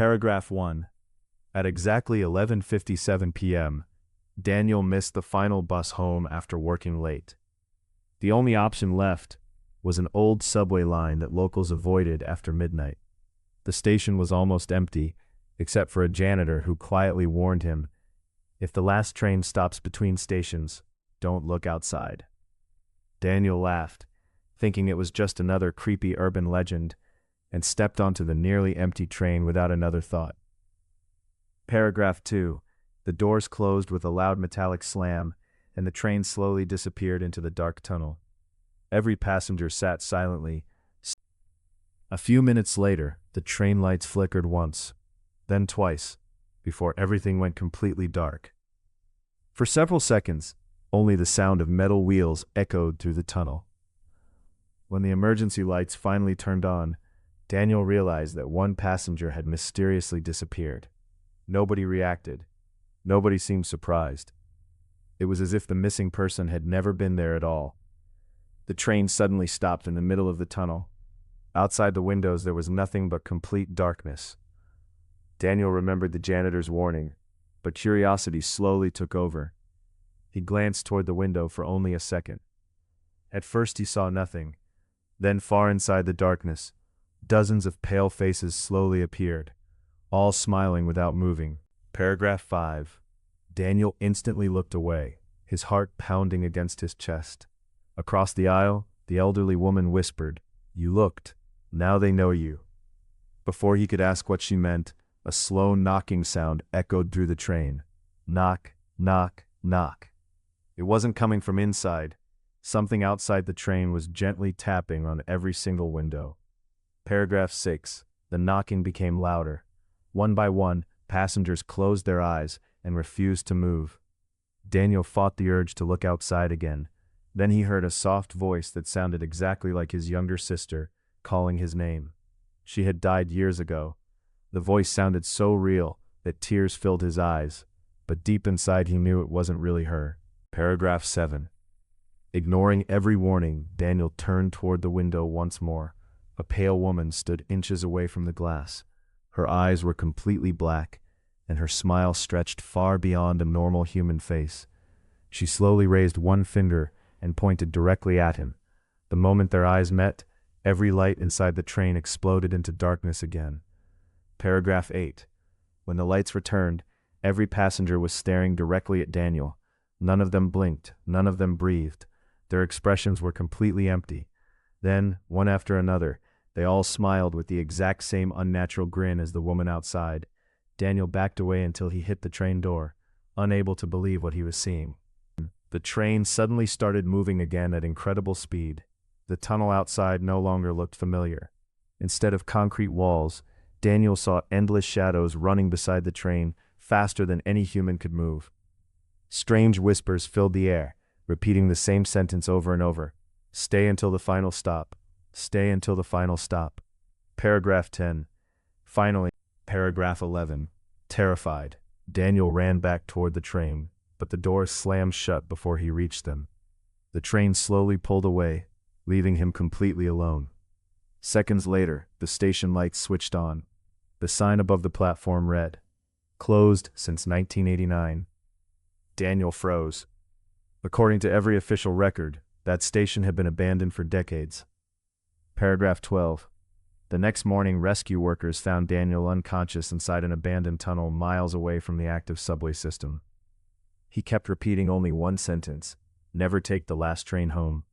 Paragraph 1. At exactly 11:57 p.m., Daniel missed the final bus home after working late. The only option left was an old subway line that locals avoided after midnight. The station was almost empty, except for a janitor who quietly warned him, "If the last train stops between stations, don't look outside." Daniel laughed, thinking it was just another creepy urban legend, and stepped onto the nearly empty train without another thought. Paragraph 2. The doors closed with a loud metallic slam, and the train slowly disappeared into the dark tunnel. Every passenger sat silently. A few minutes later, the train lights flickered once, then twice, before everything went completely dark. For several seconds, only the sound of metal wheels echoed through the tunnel. When the emergency lights finally turned on, Daniel realized that one passenger had mysteriously disappeared. Nobody reacted. Nobody seemed surprised. It was as if the missing person had never been there at all. The train suddenly stopped in the middle of the tunnel. Outside the windows there was nothing but complete darkness. Daniel remembered the janitor's warning, but curiosity slowly took over. He glanced toward the window for only a second. At first he saw nothing. Then far inside the darkness, dozens of pale faces slowly appeared, all smiling without moving. Paragraph 5. Daniel instantly looked away, his heart pounding against his chest. Across the aisle, the elderly woman whispered, "You looked. Now they know you." Before he could ask what she meant, a slow knocking sound echoed through the train. Knock, knock, knock. It wasn't coming from inside. Something outside the train was gently tapping on every single window. Paragraph 6. The knocking became louder. One by one, passengers closed their eyes and refused to move. Daniel fought the urge to look outside again. Then he heard a soft voice that sounded exactly like his younger sister, calling his name. She had died years ago. The voice sounded so real that tears filled his eyes, but deep inside he knew it wasn't really her. Paragraph 7. Ignoring every warning, Daniel turned toward the window once more. A pale woman stood inches away from the glass. Her eyes were completely black, and her smile stretched far beyond a normal human face. She slowly raised one finger and pointed directly at him. The moment their eyes met, every light inside the train exploded into darkness again. Paragraph 8. When the lights returned, every passenger was staring directly at Daniel. None of them blinked, none of them breathed. Their expressions were completely empty. Then, one after another, they all smiled with the exact same unnatural grin as the woman outside. Daniel backed away until he hit the train door, unable to believe what he was seeing. The train suddenly started moving again at incredible speed. The tunnel outside no longer looked familiar. Instead of concrete walls, Daniel saw endless shadows running beside the train, faster than any human could move. Strange whispers filled the air, repeating the same sentence over and over. "Stay until the final stop. Stay until the final stop." Paragraph 10. Finally, paragraph 11. Terrified, Daniel ran back toward the train, but the doors slammed shut before he reached them. The train slowly pulled away, leaving him completely alone. Seconds later, the station lights switched on. The sign above the platform read, "Closed since 1989. Daniel froze. According to every official record, that station had been abandoned for decades. Paragraph 12. The next morning, rescue workers found Daniel unconscious inside an abandoned tunnel miles away from the active subway system. He kept repeating only one sentence, "Never take the last train home."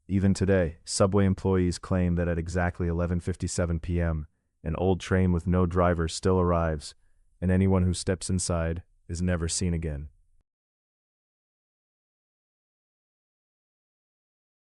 Even today, subway employees claim that at exactly 11:57 p.m., an old train with no driver still arrives, and anyone who steps inside is never seen again.